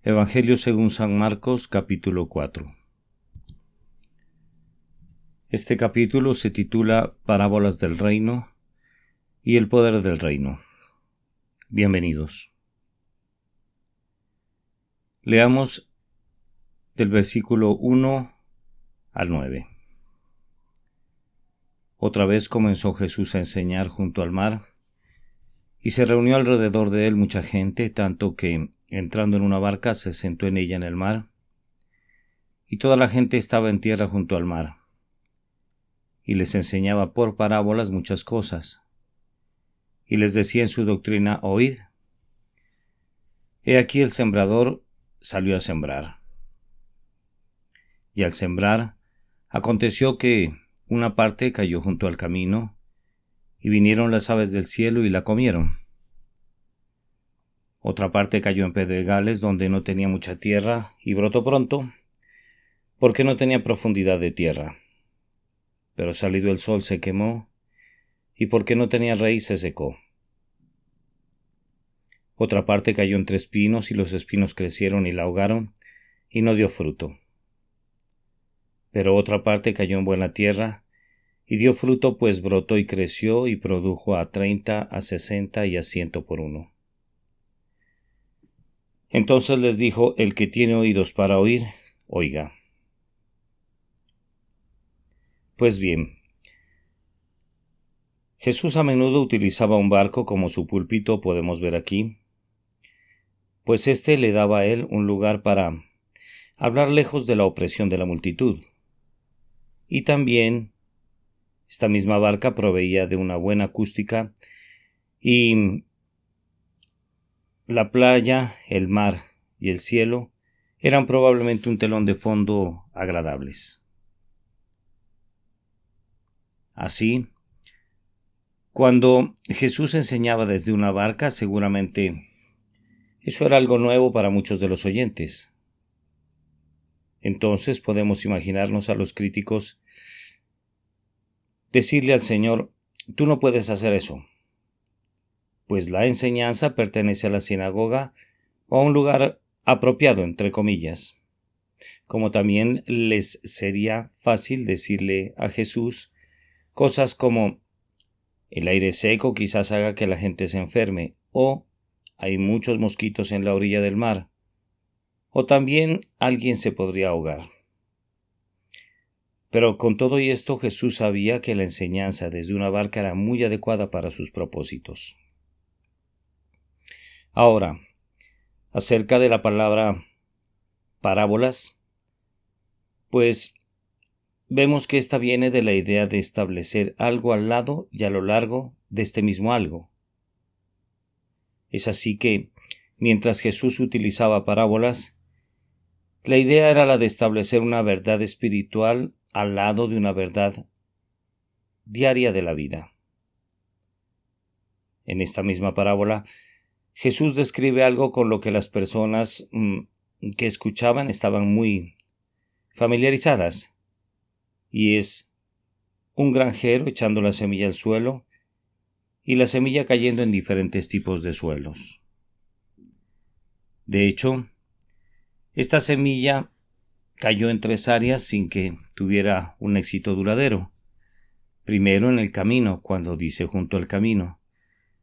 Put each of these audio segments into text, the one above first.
Evangelio según San Marcos, capítulo 4. Este capítulo se titula Parábolas del Reino y el poder del reino. Bienvenidos. Leamos del versículo 1 al 9. Otra vez comenzó Jesús a enseñar junto al mar, y se reunió alrededor de él mucha gente, tanto que, entrando en una barca, se sentó en ella en el mar, y toda la gente estaba en tierra junto al mar, y les enseñaba por parábolas muchas cosas, y les decía en su doctrina: oíd. He aquí el sembrador salió a sembrar. Y al sembrar, aconteció que una parte cayó junto al camino, y vinieron las aves del cielo y la comieron. Otra parte cayó en pedregales donde no tenía mucha tierra, y brotó pronto, porque no tenía profundidad de tierra. Pero salido el sol se quemó, y porque no tenía raíz se secó. Otra parte cayó entre espinos, y los espinos crecieron y la ahogaron, y no dio fruto. Pero otra parte cayó en buena tierra, y dio fruto, pues brotó y creció, y produjo a 30, a 60 y a 100 por uno. Entonces les dijo: el que tiene oídos para oír, oiga. Pues bien, Jesús a menudo utilizaba un barco como su púlpito, podemos ver aquí, pues éste le daba a él un lugar para hablar lejos de la opresión de la multitud. Y también esta misma barca proveía de una buena acústica, y la playa, el mar y el cielo eran probablemente un telón de fondo agradables. Así, cuando Jesús enseñaba desde una barca, seguramente eso era algo nuevo para muchos de los oyentes. Entonces podemos imaginarnos a los críticos decirle al Señor: tú no puedes hacer eso, pues la enseñanza pertenece a la sinagoga o a un lugar apropiado, entre comillas. Como también les sería fácil decirle a Jesús cosas como: el aire seco quizás haga que la gente se enferme, o hay muchos mosquitos en la orilla del mar, o también alguien se podría ahogar. Pero con todo y esto, Jesús sabía que la enseñanza desde una barca era muy adecuada para sus propósitos. Ahora, acerca de la palabra parábolas, pues vemos que esta viene de la idea de establecer algo al lado y a lo largo de este mismo algo. Es así que, mientras Jesús utilizaba parábolas, la idea era la de establecer una verdad espiritual al lado de una verdad diaria de la vida. En esta misma parábola, Jesús describe algo con lo que las personas que escuchaban estaban muy familiarizadas, y es un granjero echando la semilla al suelo y la semilla cayendo en diferentes tipos de suelos. De hecho, esta semilla cayó en 3 áreas sin que tuviera un éxito duradero. Primero, en el camino, cuando dice junto al camino.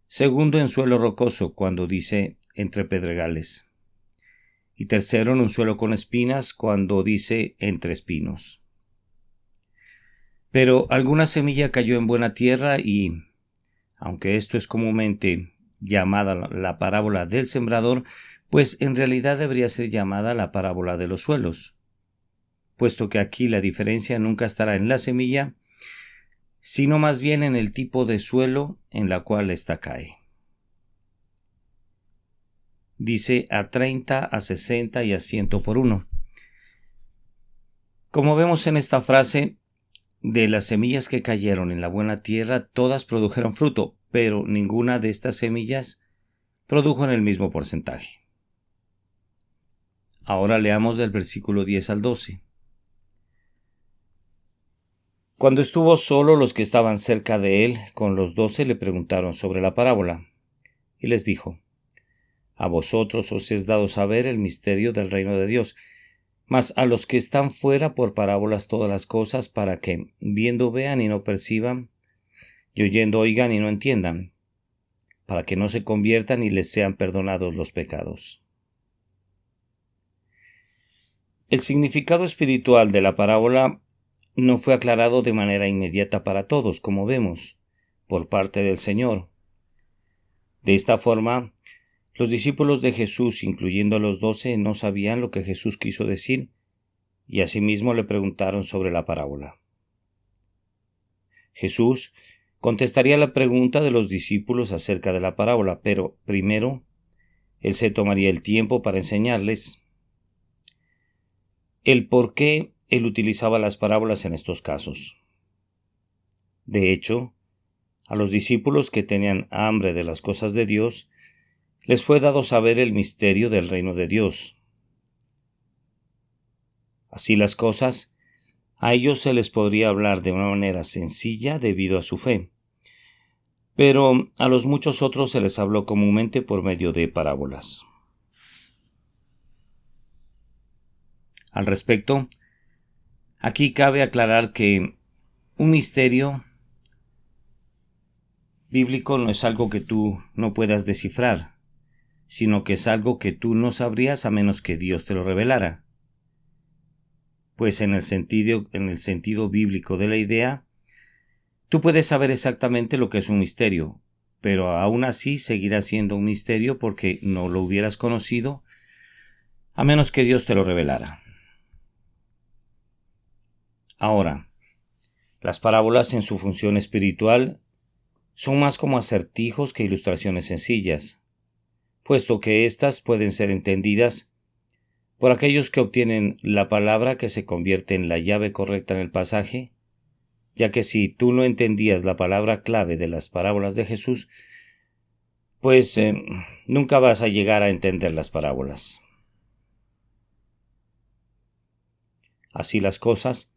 Segundo, en suelo rocoso, cuando dice entre pedregales. Y tercero, en un suelo con espinas, cuando dice entre espinos. Pero alguna semilla cayó en buena tierra y, aunque esto es comúnmente llamada la parábola del sembrador, pues en realidad debería ser llamada la parábola de los suelos, puesto que aquí la diferencia nunca estará en la semilla, sino más bien en el tipo de suelo en la cual ésta cae. Dice a 30, a 60 y a 100 por uno. Como vemos en esta frase, de las semillas que cayeron en la buena tierra, todas produjeron fruto, pero ninguna de estas semillas produjo en el mismo porcentaje. Ahora leamos del versículo 10 al 12. Cuando estuvo solo, los que estaban cerca de él con los 12 le preguntaron sobre la parábola, y les dijo: A vosotros os es dado saber el misterio del reino de Dios, mas a los que están fuera por parábolas todas las cosas, para que, viendo vean y no perciban, y oyendo oigan y no entiendan, para que no se conviertan y les sean perdonados los pecados. El significado espiritual de la parábola no fue aclarado de manera inmediata para todos, como vemos, por parte del Señor. De esta forma, los discípulos de Jesús, incluyendo a los 12, no sabían lo que Jesús quiso decir, y asimismo le preguntaron sobre la parábola. Jesús contestaría la pregunta de los discípulos acerca de la parábola, pero primero, Él se tomaría el tiempo para enseñarles el por qué Él utilizaba las parábolas en estos casos. De hecho, a los discípulos que tenían hambre de las cosas de Dios, les fue dado saber el misterio del reino de Dios. Así las cosas, a ellos se les podría hablar de una manera sencilla debido a su fe, pero a los muchos otros se les habló comúnmente por medio de parábolas. Al respecto, aquí cabe aclarar que un misterio bíblico no es algo que tú no puedas descifrar, sino que es algo que tú no sabrías a menos que Dios te lo revelara. Pues en el sentido bíblico de la idea, tú puedes saber exactamente lo que es un misterio, pero aún así seguirá siendo un misterio porque no lo hubieras conocido a menos que Dios te lo revelara. Ahora, las parábolas en su función espiritual son más como acertijos que ilustraciones sencillas, puesto que éstas pueden ser entendidas por aquellos que obtienen la palabra que se convierte en la llave correcta en el pasaje, ya que si tú no entendías la palabra clave de las parábolas de Jesús, pues nunca vas a llegar a entender las parábolas. Así las cosas,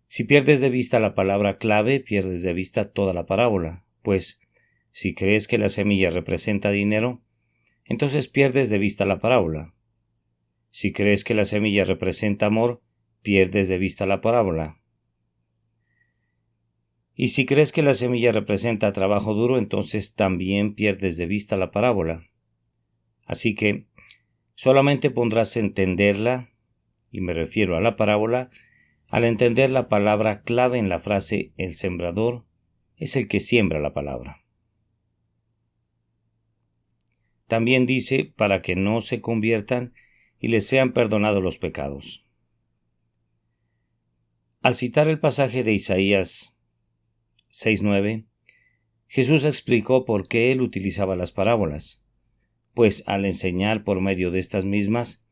si pierdes de vista la palabra clave, pierdes de vista toda la parábola, pues si crees que la semilla representa dinero, entonces pierdes de vista la parábola. Si crees que la semilla representa amor, pierdes de vista la parábola. Y si crees que la semilla representa trabajo duro, entonces también pierdes de vista la parábola. Así que solamente podrás entenderla, y me refiero a la parábola, al entender la palabra clave en la frase el sembrador es el que siembra la palabra. También dice para que no se conviertan y les sean perdonados los pecados. Al citar el pasaje de Isaías 6:9, Jesús explicó por qué él utilizaba las parábolas, pues al enseñar por medio de estas mismas,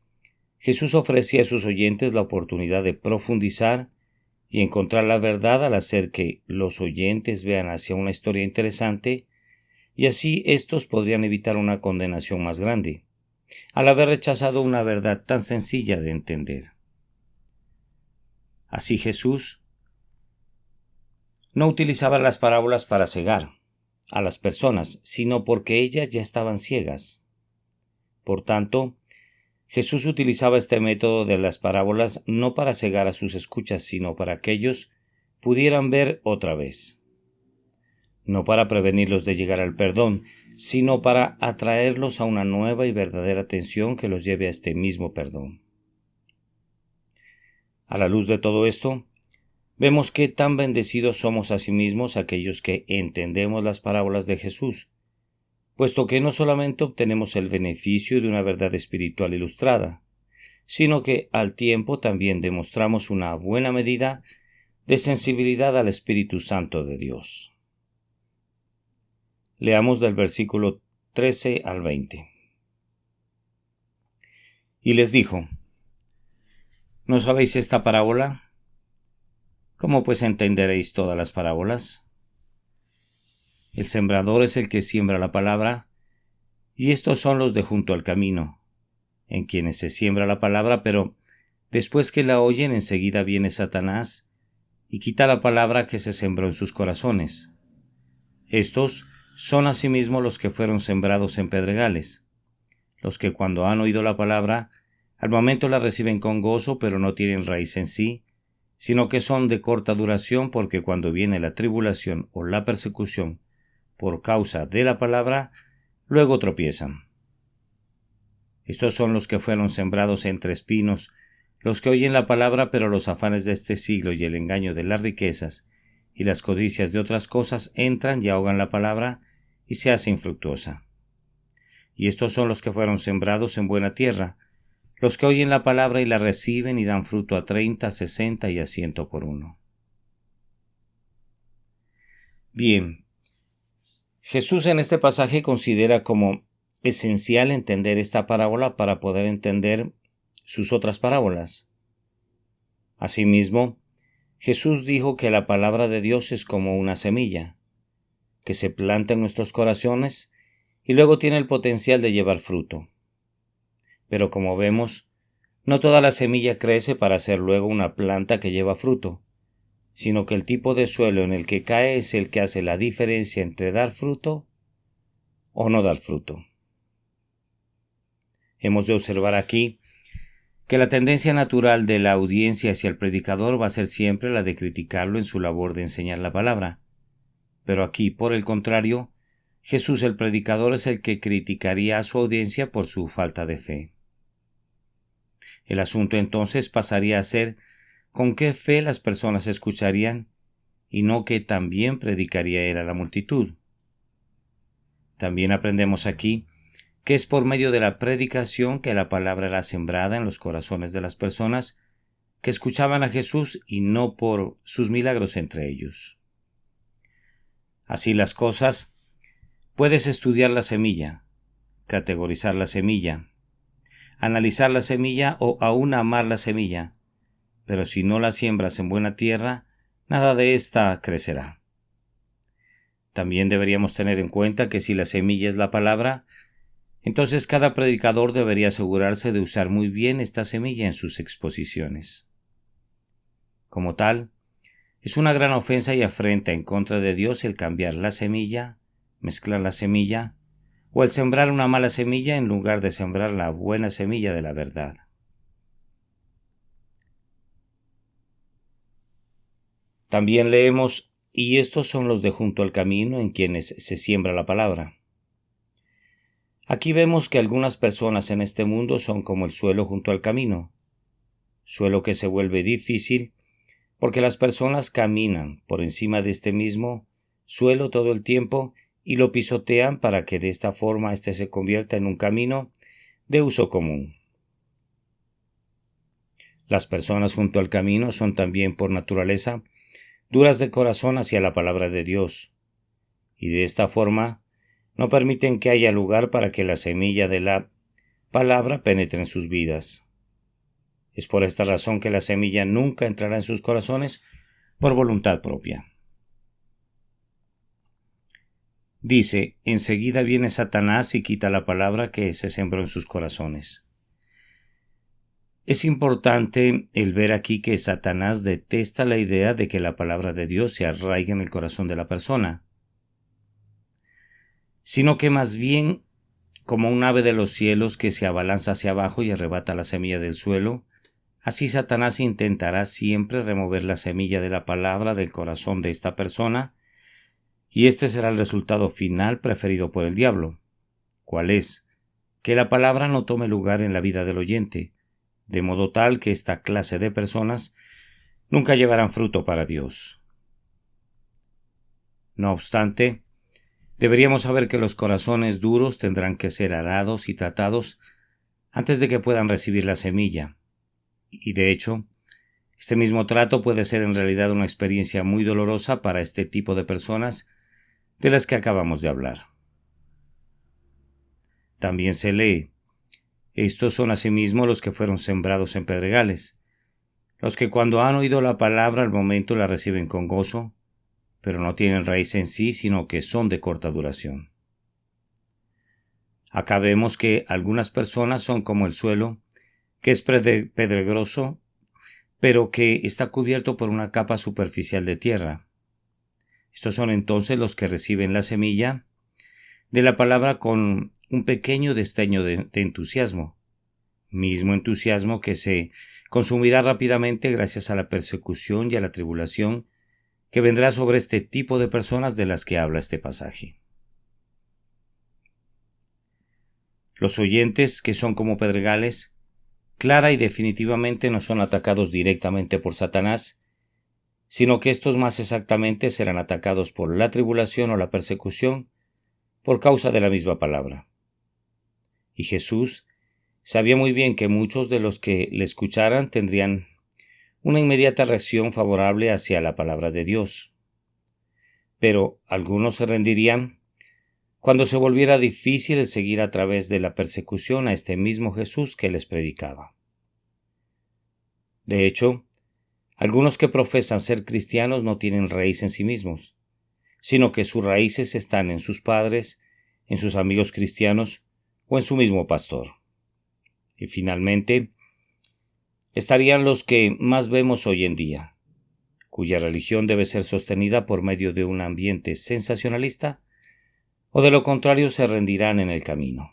Jesús ofrecía a sus oyentes la oportunidad de profundizar y encontrar la verdad al hacer que los oyentes vean hacia una historia interesante, y así éstos podrían evitar una condenación más grande, al haber rechazado una verdad tan sencilla de entender. Así Jesús no utilizaba las parábolas para cegar a las personas, sino porque ellas ya estaban ciegas. Por tanto, Jesús utilizaba este método de las parábolas no para cegar a sus escuchas, sino para que ellos pudieran ver otra vez. No para prevenirlos de llegar al perdón, sino para atraerlos a una nueva y verdadera atención que los lleve a este mismo perdón. A la luz de todo esto, vemos qué tan bendecidos somos asimismos aquellos que entendemos las parábolas de Jesús, puesto que no solamente obtenemos el beneficio de una verdad espiritual ilustrada, sino que al tiempo también demostramos una buena medida de sensibilidad al Espíritu Santo de Dios. Leamos del versículo 13 al 20. Y les dijo: ¿No sabéis esta parábola? ¿Cómo pues entenderéis todas las parábolas? El sembrador es el que siembra la palabra, y estos son los de junto al camino, en quienes se siembra la palabra, pero después que la oyen enseguida viene Satanás y quita la palabra que se sembró en sus corazones. Estos son asimismo los que fueron sembrados en pedregales, los que cuando han oído la palabra, al momento la reciben con gozo, pero no tienen raíz en sí, sino que son de corta duración, porque cuando viene la tribulación o la persecución por causa de la palabra, luego tropiezan. Estos son los que fueron sembrados entre espinos, los que oyen la palabra, pero los afanes de este siglo y el engaño de las riquezas y las codicias de otras cosas entran y ahogan la palabra y se hace infructuosa. Y estos son los que fueron sembrados en buena tierra, los que oyen la palabra y la reciben y dan fruto a 30, 60 y a 100 por uno. Bien, Jesús en este pasaje considera como esencial entender esta parábola para poder entender sus otras parábolas. Asimismo, Jesús dijo que la palabra de Dios es como una semilla, que se planta en nuestros corazones y luego tiene el potencial de llevar fruto. Pero como vemos, no toda la semilla crece para ser luego una planta que lleva fruto, sino que el tipo de suelo en el que cae es el que hace la diferencia entre dar fruto o no dar fruto. Hemos de observar aquí que la tendencia natural de la audiencia hacia el predicador va a ser siempre la de criticarlo en su labor de enseñar la palabra. Pero aquí, por el contrario, Jesús el predicador es el que criticaría a su audiencia por su falta de fe. El asunto entonces pasaría a ser con qué fe las personas escucharían y no que también predicaría él a la multitud. También aprendemos aquí que es por medio de la predicación que la palabra era sembrada en los corazones de las personas que escuchaban a Jesús y no por sus milagros entre ellos. Así las cosas, puedes estudiar la semilla, categorizar la semilla, analizar la semilla o aún amar la semilla, pero si no la siembras en buena tierra, nada de ésta crecerá. También deberíamos tener en cuenta que si la semilla es la palabra, entonces cada predicador debería asegurarse de usar muy bien esta semilla en sus exposiciones. Como tal, es una gran ofensa y afrenta en contra de Dios el cambiar la semilla, mezclar la semilla, o el sembrar una mala semilla en lugar de sembrar la buena semilla de la verdad. También leemos, y estos son los de junto al camino en quienes se siembra la palabra. Aquí vemos que algunas personas en este mundo son como el suelo junto al camino, suelo que se vuelve difícil porque las personas caminan por encima de este mismo suelo todo el tiempo y lo pisotean para que de esta forma éste se convierta en un camino de uso común. Las personas junto al camino son también por naturaleza duras de corazón hacia la palabra de Dios, y de esta forma no permiten que haya lugar para que la semilla de la palabra penetre en sus vidas. Es por esta razón que la semilla nunca entrará en sus corazones por voluntad propia. Dice, enseguida viene Satanás y quita la palabra que se sembró en sus corazones. Es importante el ver aquí que Satanás detesta la idea de que la palabra de Dios se arraigue en el corazón de la persona, sino que más bien, como un ave de los cielos que se abalanza hacia abajo y arrebata la semilla del suelo, así Satanás intentará siempre remover la semilla de la palabra del corazón de esta persona, y este será el resultado final preferido por el diablo. ¿Cuál es? Que la palabra no tome lugar en la vida del oyente, de modo tal que esta clase de personas nunca llevarán fruto para Dios. No obstante, deberíamos saber que los corazones duros tendrán que ser arados y tratados antes de que puedan recibir la semilla. Y de hecho, este mismo trato puede ser en realidad una experiencia muy dolorosa para este tipo de personas de las que acabamos de hablar. También se lee, estos son asimismo los que fueron sembrados en pedregales, los que cuando han oído la palabra al momento la reciben con gozo, pero no tienen raíz en sí, sino que son de corta duración. Acá vemos que algunas personas son como el suelo, que es pedregoso, pero que está cubierto por una capa superficial de tierra. Estos son entonces los que reciben la semilla, de la palabra con un pequeño destello de entusiasmo, mismo entusiasmo que se consumirá rápidamente gracias a la persecución y a la tribulación que vendrá sobre este tipo de personas de las que habla este pasaje. Los oyentes, que son como pedregales, clara y definitivamente no son atacados directamente por Satanás, sino que estos más exactamente serán atacados por la tribulación o la persecución por causa de la misma palabra. Y Jesús sabía muy bien que muchos de los que le escucharan tendrían una inmediata reacción favorable hacia la palabra de Dios. Pero algunos se rendirían cuando se volviera difícil el seguir a través de la persecución a este mismo Jesús que les predicaba. De hecho, algunos que profesan ser cristianos no tienen raíz en sí mismos, sino que sus raíces están en sus padres, en sus amigos cristianos o en su mismo pastor. Y finalmente, estarían los que más vemos hoy en día, cuya religión debe ser sostenida por medio de un ambiente sensacionalista, o de lo contrario se rendirán en el camino.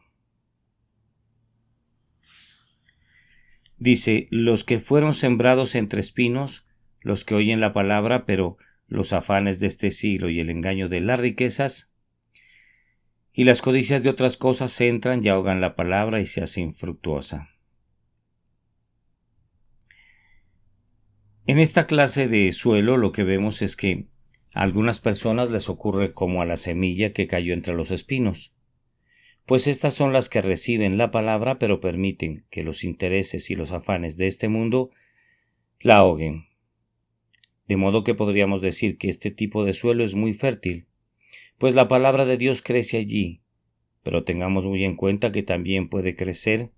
Dice, los que fueron sembrados entre espinos, los que oyen la palabra, pero los afanes de este siglo y el engaño de las riquezas y las codicias de otras cosas entran y ahogan la palabra y se hace infructuosa. En esta clase de suelo lo que vemos es que a algunas personas les ocurre como a la semilla que cayó entre los espinos, pues estas son las que reciben la palabra pero permiten que los intereses y los afanes de este mundo la ahoguen. De modo que podríamos decir que este tipo de suelo es muy fértil, pues la palabra de Dios crece allí, pero tengamos muy en cuenta que también puede crecer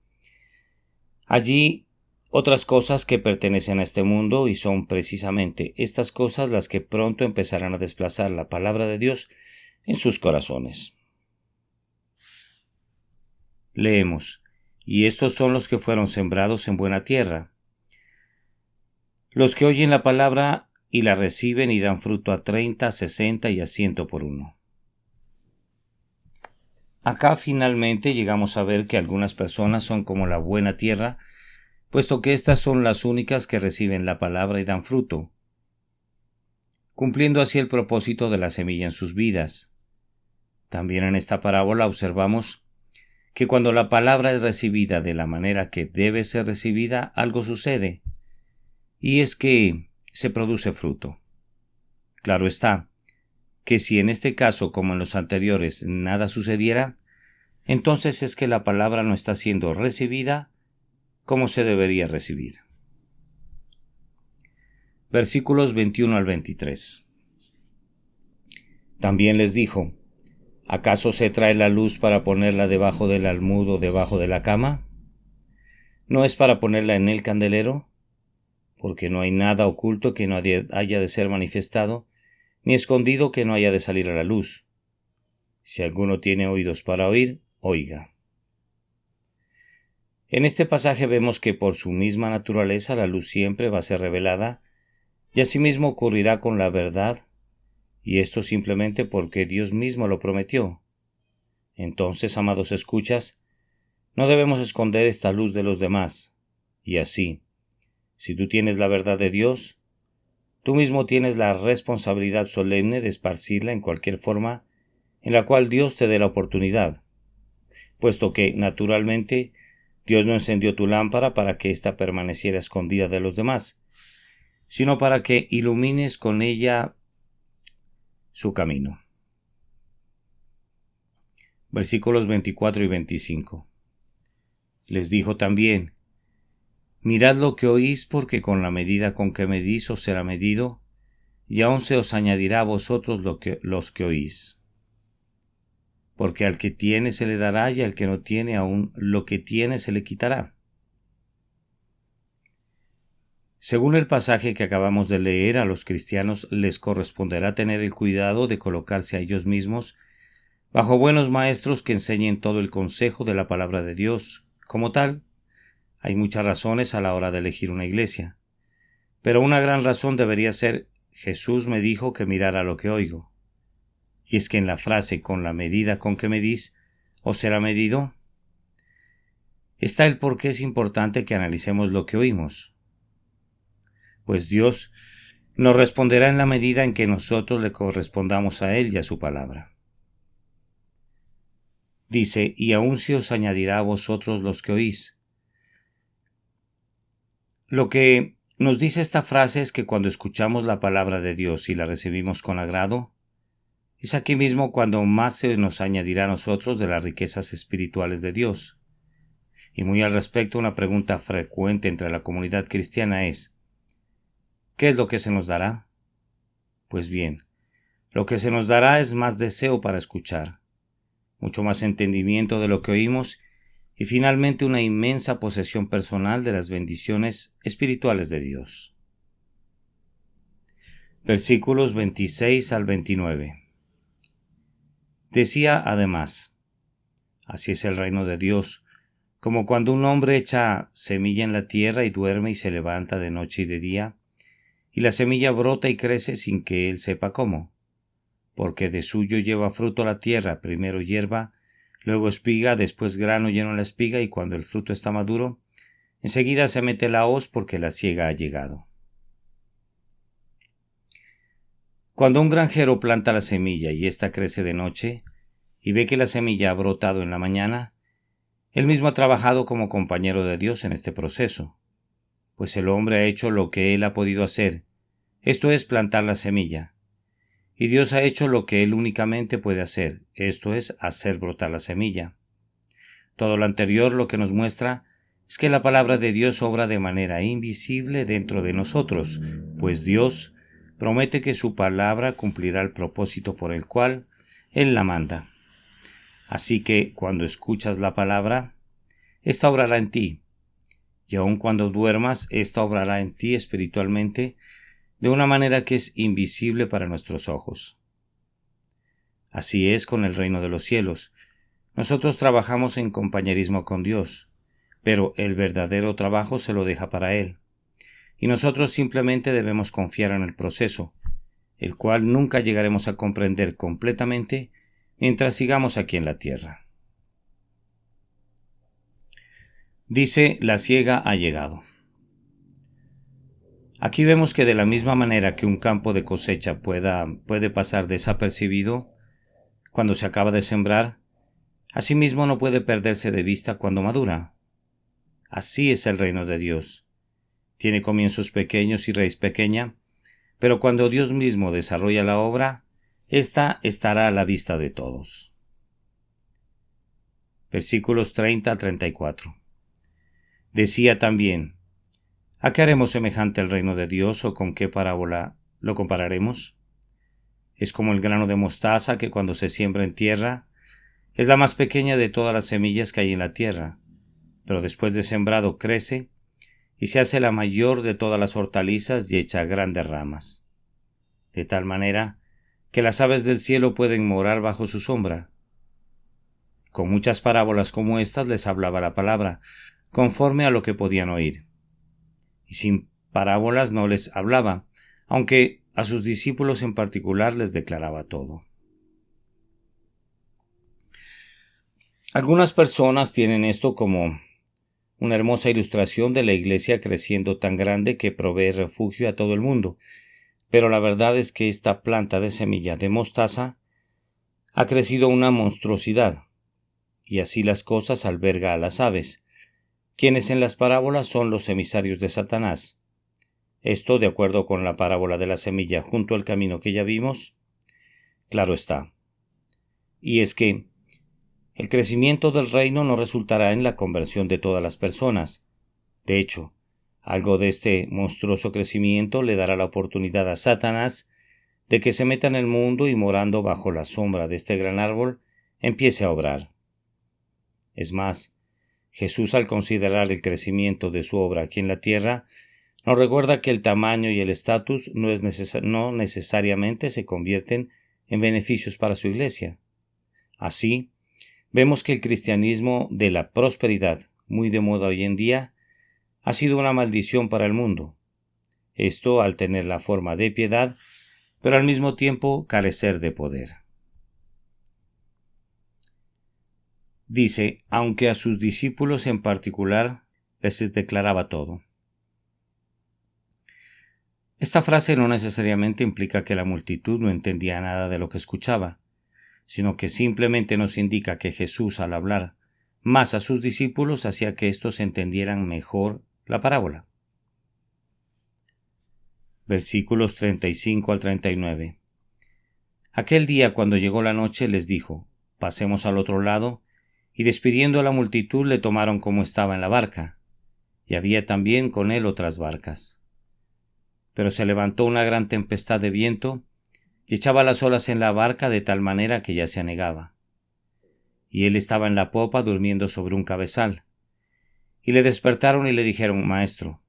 allí otras cosas que pertenecen a este mundo y son precisamente estas cosas las que pronto empezarán a desplazar la palabra de Dios en sus corazones. Leemos, y estos son los que fueron sembrados en buena tierra, los que oyen la palabra y la reciben y dan fruto a 30, 60 y a 100 por uno. Acá finalmente llegamos a ver que algunas personas son como la buena tierra, puesto que estas son las únicas que reciben la palabra y dan fruto, cumpliendo así el propósito de la semilla en sus vidas. También en esta parábola observamos que cuando la palabra es recibida de la manera que debe ser recibida, algo sucede, y es que se produce fruto. Claro está, que si en este caso como en los anteriores nada sucediera, entonces es que la palabra no está siendo recibida como se debería recibir. Versículos 21 al 23. También les dijo, ¿acaso se trae la luz para ponerla debajo del almud o debajo de la cama? ¿No es para ponerla en el candelero? Porque no hay nada oculto que no haya de ser manifestado, ni escondido que no haya de salir a la luz. Si alguno tiene oídos para oír, oiga. En este pasaje vemos que por su misma naturaleza la luz siempre va a ser revelada, y asimismo ocurrirá con la verdad, y esto simplemente porque Dios mismo lo prometió. Entonces, amados escuchas, no debemos esconder esta luz de los demás, y así, si tú tienes la verdad de Dios, tú mismo tienes la responsabilidad solemne de esparcirla en cualquier forma en la cual Dios te dé la oportunidad, puesto que, naturalmente, Dios no encendió tu lámpara para que ésta permaneciera escondida de los demás, sino para que ilumines con ella su camino. Versículos 24 y 25. Les dijo también, mirad lo que oís, porque con la medida con que medís os será medido, y aún se os añadirá a vosotros los que oís. Porque al que tiene se le dará, y al que no tiene aún lo que tiene se le quitará. Según el pasaje que acabamos de leer, a los cristianos les corresponderá tener el cuidado de colocarse a ellos mismos bajo buenos maestros que enseñen todo el consejo de la palabra de Dios. Como tal, hay muchas razones a la hora de elegir una iglesia, pero una gran razón debería ser: Jesús me dijo que mirara lo que oigo. Y es que en la frase con la medida con que medís, os será medido, está el por qué es importante que analicemos lo que oímos. Pues Dios nos responderá en la medida en que nosotros le correspondamos a Él y a su palabra. Dice, y aún se os añadirá a vosotros los que oís. Lo que nos dice esta frase es que cuando escuchamos la palabra de Dios y la recibimos con agrado, es aquí mismo cuando más se nos añadirá a nosotros de las riquezas espirituales de Dios. Y muy al respecto, una pregunta frecuente entre la comunidad cristiana es, ¿qué es lo que se nos dará? Pues bien, lo que se nos dará es más deseo para escuchar, mucho más entendimiento de lo que oímos y finalmente una inmensa posesión personal de las bendiciones espirituales de Dios. Versículos 26 al 29. Decía además, así es el reino de Dios, como cuando un hombre echa semilla en la tierra y duerme y se levanta de noche y de día, y la semilla brota y crece sin que él sepa cómo, porque de suyo lleva fruto la tierra, primero hierba, luego espiga, después grano lleno en la espiga, y cuando el fruto está maduro, enseguida se mete la hoz porque la siega ha llegado. Cuando un granjero planta la semilla y ésta crece de noche, y ve que la semilla ha brotado en la mañana, él mismo ha trabajado como compañero de Dios en este proceso, pues el hombre ha hecho lo que él ha podido hacer, esto es plantar la semilla, y Dios ha hecho lo que él únicamente puede hacer, esto es hacer brotar la semilla. Todo lo anterior lo que nos muestra es que la palabra de Dios obra de manera invisible dentro de nosotros, pues Dios promete que su palabra cumplirá el propósito por el cual Él la manda. Así que cuando escuchas la palabra, ésta obrará en ti, y aun cuando duermas, ésta obrará en ti espiritualmente de una manera que es invisible para nuestros ojos. Así es con el reino de los cielos. Nosotros trabajamos en compañerismo con Dios, pero el verdadero trabajo se lo deja para Él, y nosotros simplemente debemos confiar en el proceso, el cual nunca llegaremos a comprender completamente mientras sigamos aquí en la tierra. Dice, la siega ha llegado. Aquí vemos que de la misma manera que un campo de cosecha puede pasar desapercibido cuando se acaba de sembrar, asimismo no puede perderse de vista cuando madura. Así es el reino de Dios. Tiene comienzos pequeños y raíz pequeña, pero cuando Dios mismo desarrolla la obra, ésta estará a la vista de todos. Versículos 30 al 34. Decía también, ¿a qué haremos semejante al reino de Dios o con qué parábola lo compararemos? Es como el grano de mostaza que cuando se siembra en tierra es la más pequeña de todas las semillas que hay en la tierra, pero después de sembrado crece y se hace la mayor de todas las hortalizas y echa grandes ramas, de tal manera que las aves del cielo pueden morar bajo su sombra. Con muchas parábolas como estas les hablaba la palabra, conforme a lo que podían oír. Y sin parábolas no les hablaba, aunque a sus discípulos en particular les declaraba todo. Algunas personas tienen esto como una hermosa ilustración de la iglesia creciendo tan grande que provee refugio a todo el mundo, pero la verdad es que esta planta de semilla de mostaza ha crecido una monstruosidad, y así las cosas alberga a las aves, quienes en las parábolas son los emisarios de Satanás. Esto de acuerdo con la parábola de la semilla junto al camino que ya vimos, claro está. Y es que el crecimiento del reino no resultará en la conversión de todas las personas. De hecho, algo de este monstruoso crecimiento le dará la oportunidad a Satanás de que se meta en el mundo y morando bajo la sombra de este gran árbol, empiece a obrar. Es más, Jesús al considerar el crecimiento de su obra aquí en la tierra, nos recuerda que el tamaño y el estatus no necesariamente se convierten en beneficios para su iglesia. Así, vemos que el cristianismo de la prosperidad, muy de moda hoy en día, ha sido una maldición para el mundo. Esto al tener la forma de piedad, pero al mismo tiempo carecer de poder. dice, aunque a sus discípulos en particular les declaraba todo. Esta frase no necesariamente implica que la multitud no entendía nada de lo que escuchaba, sino que simplemente nos indica que Jesús, al hablar más a sus discípulos, hacía que éstos entendieran mejor la parábola. Versículos 35 al 39. Aquel día, cuando llegó la noche, les dijo, pasemos al otro lado, y despidiendo a la multitud le tomaron como estaba en la barca, y había también con él otras barcas. Pero se levantó una gran tempestad de viento, y echaba las olas en la barca de tal manera que ya se anegaba. Y él estaba en la popa durmiendo sobre un cabezal. Y le despertaron y le dijeron, Maestro,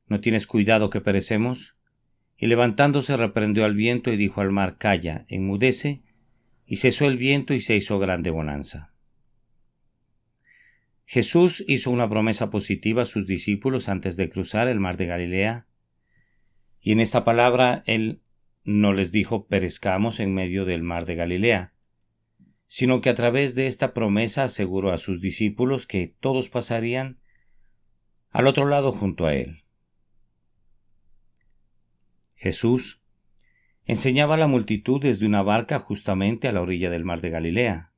¿no tienes cuidado que perecemos? Y levantándose reprendió al viento y dijo al mar, Calla, enmudece, y cesó el viento y se hizo grande bonanza. Jesús hizo una promesa positiva a sus discípulos antes de cruzar el mar de Galilea, y en esta palabra él no les dijo perezcamos en medio del mar de Galilea, sino que a través de esta promesa aseguró a sus discípulos que todos pasarían al otro lado junto a él. Jesús enseñaba a la multitud desde una barca justamente a la orilla del mar de Galilea.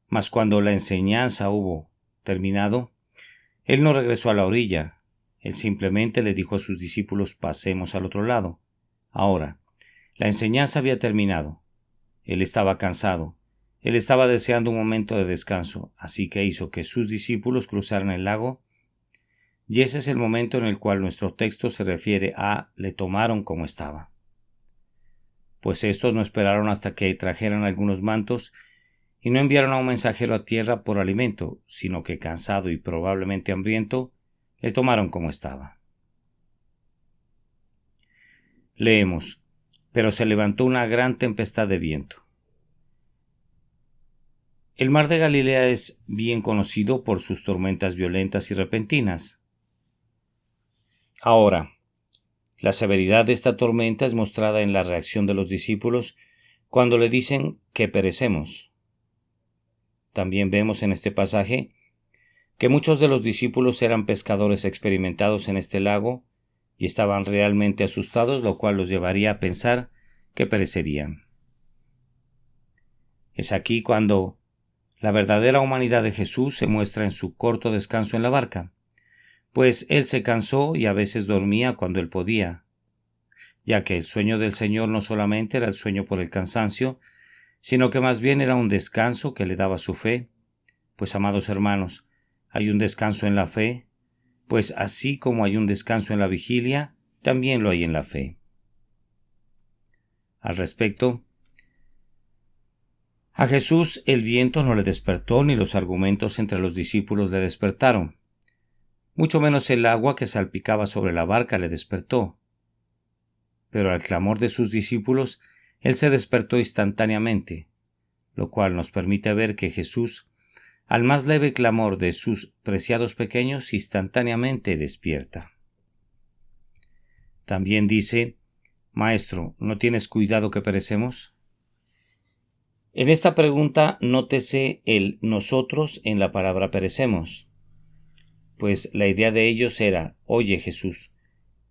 Mas cuando la enseñanza hubo terminado, él no regresó a la orilla. Él simplemente le dijo a sus discípulos, pasemos al otro lado. Ahora, la enseñanza había terminado. Él estaba cansado. Él estaba deseando un momento de descanso, así que hizo que sus discípulos cruzaran el lago, y ese es el momento en el cual nuestro texto se refiere a le tomaron como estaba. Pues estos no esperaron hasta que trajeran algunos mantos y no enviaron a un mensajero a tierra por alimento, sino que cansado y probablemente hambriento, le tomaron como estaba. Leemos, pero se levantó una gran tempestad de viento. El mar de Galilea es bien conocido por sus tormentas violentas y repentinas. Ahora, la severidad de esta tormenta es mostrada en la reacción de los discípulos cuando le dicen que perecemos. También vemos en este pasaje que muchos de los discípulos eran pescadores experimentados en este lago y estaban realmente asustados, lo cual los llevaría a pensar que perecerían. Es aquí cuando la verdadera humanidad de Jesús se muestra en su corto descanso en la barca, pues él se cansó y a veces dormía cuando él podía, ya que el sueño del Señor no solamente era el sueño por el cansancio, sino que más bien era un descanso que le daba su fe, pues amados hermanos, hay un descanso en la fe, pues así como hay un descanso en la vigilia, también lo hay en la fe. Al respecto, a Jesús el viento no le despertó ni los argumentos entre los discípulos le despertaron. Mucho menos el agua que salpicaba sobre la barca le despertó. Pero al clamor de sus discípulos, él se despertó instantáneamente, lo cual nos permite ver que Jesús, al más leve clamor de sus preciados pequeños, instantáneamente despierta. También dice, Maestro, ¿no tienes cuidado que perecemos? En esta pregunta nótese el nosotros en la palabra perecemos, pues la idea de ellos era, oye Jesús,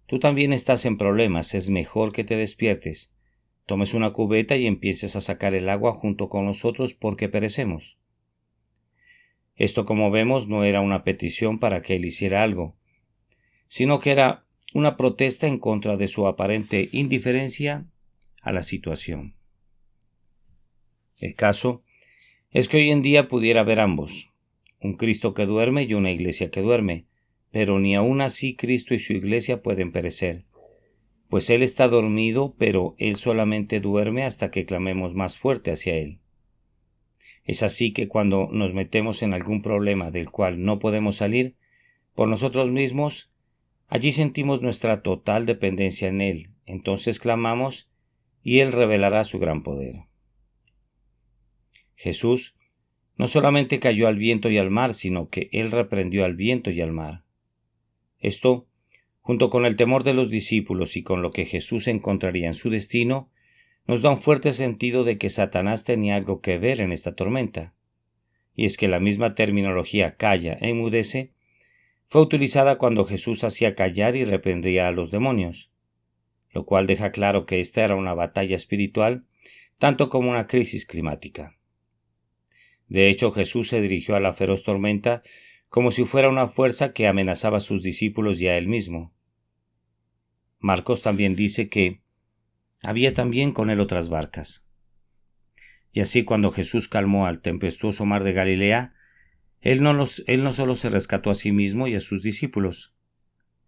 tú también estás en problemas, es mejor que te despiertes, tomes una cubeta y empieces a sacar el agua junto con nosotros porque perecemos. Esto, como vemos, no era una petición para que él hiciera algo, sino que era una protesta en contra de su aparente indiferencia a la situación. El caso es que hoy en día pudiera haber ambos, un Cristo que duerme y una iglesia que duerme, pero ni aun así Cristo y su iglesia pueden perecer, pues Él está dormido, pero Él solamente duerme hasta que clamemos más fuerte hacia Él. Es así que cuando nos metemos en algún problema del cual no podemos salir por nosotros mismos, allí sentimos nuestra total dependencia en Él, entonces clamamos y Él revelará su gran poder. Jesús no solamente cayó al viento y al mar, sino que Él reprendió al viento y al mar. Esto, junto con el temor de los discípulos y con lo que Jesús encontraría en su destino, nos da un fuerte sentido de que Satanás tenía algo que ver en esta tormenta. y es que la misma terminología calla e enmudece fue utilizada cuando Jesús hacía callar y reprendía a los demonios, lo cual deja claro que esta era una batalla espiritual tanto como una crisis climática. De hecho, Jesús se dirigió a la feroz tormenta como si fuera una fuerza que amenazaba a sus discípulos y a él mismo. Marcos también dice que había también con él otras barcas. Y así cuando Jesús calmó al tempestuoso mar de Galilea, él no solo se rescató a sí mismo y a sus discípulos,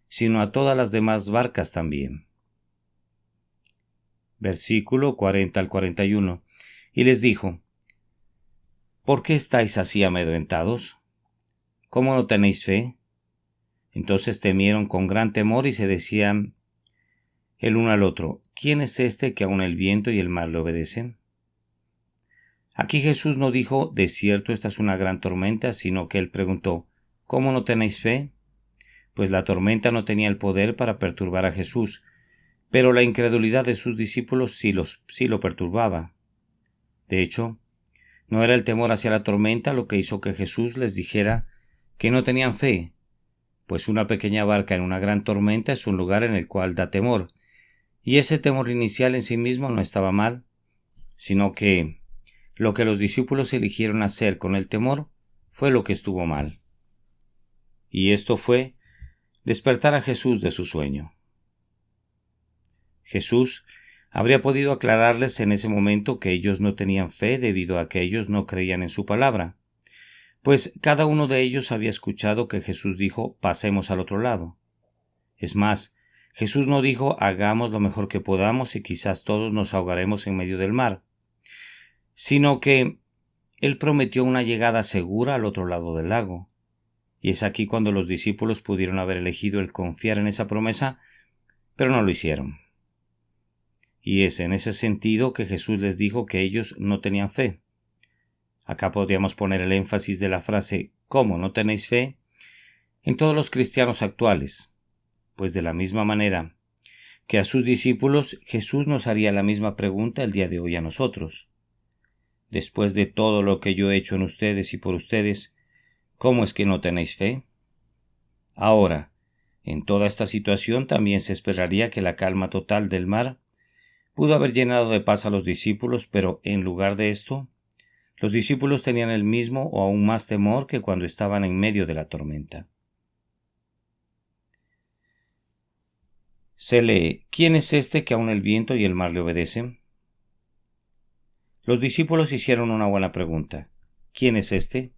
sino a todas las demás barcas también. Versículo 40 al 41. Y les dijo: ¿Por qué estáis así amedrentados? ¿Cómo no tenéis fe? Entonces temieron con gran temor y se decían el uno al otro: ¿Quién es este que aun el viento y el mar le obedecen? Aquí Jesús no dijo: de cierto esta es una gran tormenta, sino que él preguntó: ¿cómo no tenéis fe? Pues la tormenta no tenía el poder para perturbar a Jesús, pero la incredulidad de sus discípulos sí lo perturbaba. De hecho, no era el temor hacia la tormenta lo que hizo que Jesús les dijera que no tenían fe, pues una pequeña barca en una gran tormenta es un lugar en el cual da temor, y ese temor inicial en sí mismo no estaba mal, sino que lo que los discípulos eligieron hacer con el temor fue lo que estuvo mal. Y esto fue despertar a Jesús de su sueño. Jesús habría podido aclararles en ese momento que ellos no tenían fe debido a que ellos no creían en su palabra, pues cada uno de ellos había escuchado que Jesús dijo: pasemos al otro lado. Es más, Jesús no dijo: hagamos lo mejor que podamos y quizás todos nos ahogaremos en medio del mar, sino que él prometió una llegada segura al otro lado del lago. Y es aquí cuando los discípulos pudieron haber elegido el confiar en esa promesa, pero no lo hicieron. Y es en ese sentido que Jesús les dijo que ellos no tenían fe. Acá podríamos poner el énfasis de la frase ¿cómo no tenéis fe? En todos los cristianos actuales, pues de la misma manera que a sus discípulos, Jesús nos haría la misma pregunta el día de hoy a nosotros. Después de todo lo que yo he hecho en ustedes y por ustedes, ¿cómo es que no tenéis fe? Ahora, en toda esta situación también se esperaría que la calma total del mar pudo haber llenado de paz a los discípulos, pero en lugar de esto, los discípulos tenían el mismo o aún más temor que cuando estaban en medio de la tormenta. Se lee: ¿quién es este que aun el viento y el mar le obedecen? Los discípulos hicieron una buena pregunta: ¿quién es este?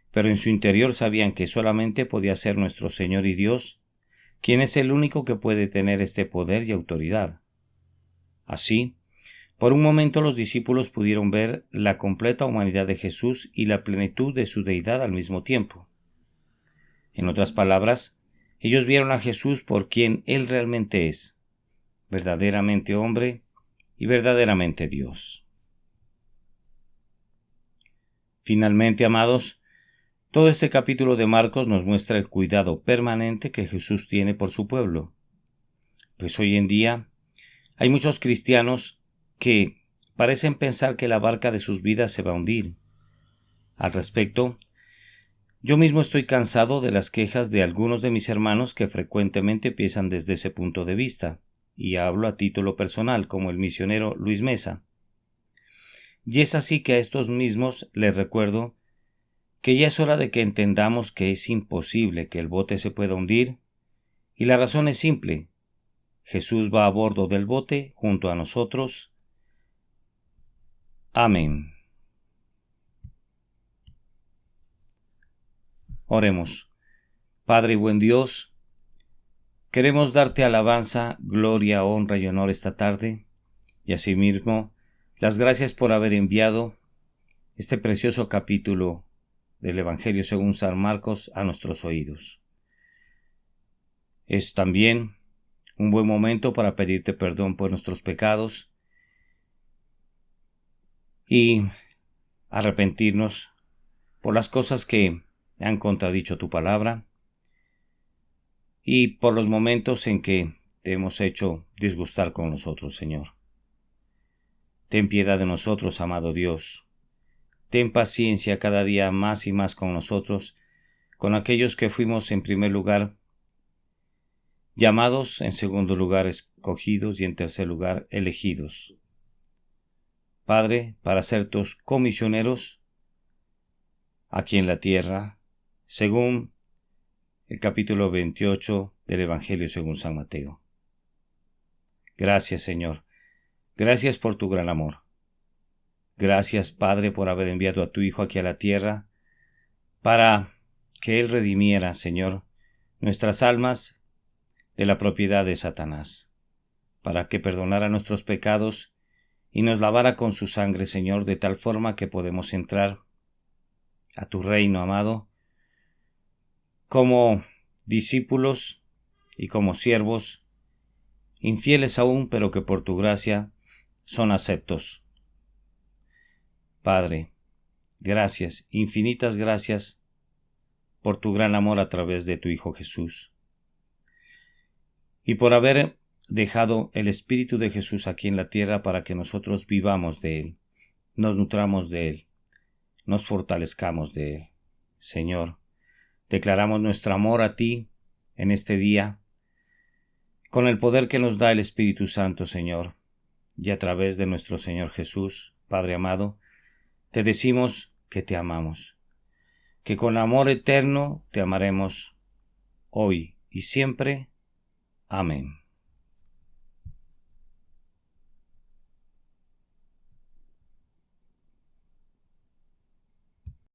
Pero en su interior sabían que solamente podía ser nuestro Señor y Dios, quien es el único que puede tener este poder y autoridad. Así, por un momento los discípulos pudieron ver la completa humanidad de Jesús y la plenitud de su deidad al mismo tiempo. En otras palabras, ellos vieron a Jesús por quien Él realmente es, verdaderamente hombre y verdaderamente Dios. Finalmente, amados, todo este capítulo de Marcos nos muestra el cuidado permanente que Jesús tiene por su pueblo. Pues hoy en día hay muchos cristianos que parecen pensar que la barca de sus vidas se va a hundir. Al respecto, yo mismo estoy cansado de las quejas de algunos de mis hermanos que frecuentemente piensan desde ese punto de vista, y hablo a título personal, como el misionero Luis Mesa. Y es así que a estos mismos les recuerdo que ya es hora de que entendamos que es imposible que el bote se pueda hundir, y la razón es simple: Jesús va a bordo del bote junto a nosotros. Amén. Oremos. Padre y buen Dios, queremos darte alabanza, gloria, honra y honor esta tarde, y asimismo las gracias por haber enviado este precioso capítulo del Evangelio según San Marcos a nuestros oídos. Es también un buen momento para pedirte perdón por nuestros pecados y arrepentirnos por las cosas que han contradicho tu palabra y por los momentos en que te hemos hecho disgustar con nosotros, Señor. Ten piedad de nosotros, amado Dios. ten paciencia cada día más y más con nosotros, con aquellos que fuimos en primer lugar llamados, en segundo lugar escogidos y en tercer lugar elegidos. Padre, para ser tus comisioneros aquí en la tierra, según el capítulo 28 del Evangelio según San Mateo. Gracias, Señor. Gracias por tu gran amor. Gracias, Padre, por haber enviado a tu Hijo aquí a la tierra para que Él redimiera, Señor, nuestras almas de la propiedad de Satanás, para que perdonara nuestros pecados y nos lavara con su sangre, Señor, de tal forma que podemos entrar a tu reino, amado, como discípulos y como siervos, infieles aún, pero que por tu gracia son aceptos. Padre, gracias, infinitas gracias por tu gran amor a través de tu Hijo Jesús y por haber dejado el Espíritu de Jesús aquí en la tierra para que nosotros vivamos de Él, nos nutramos de Él, nos fortalezcamos de Él. Señor, declaramos nuestro amor a ti en este día, con el poder que nos da el Espíritu Santo, Señor, y a través de nuestro Señor Jesús, Padre amado, te decimos que te amamos, que con amor eterno te amaremos hoy y siempre. Amén.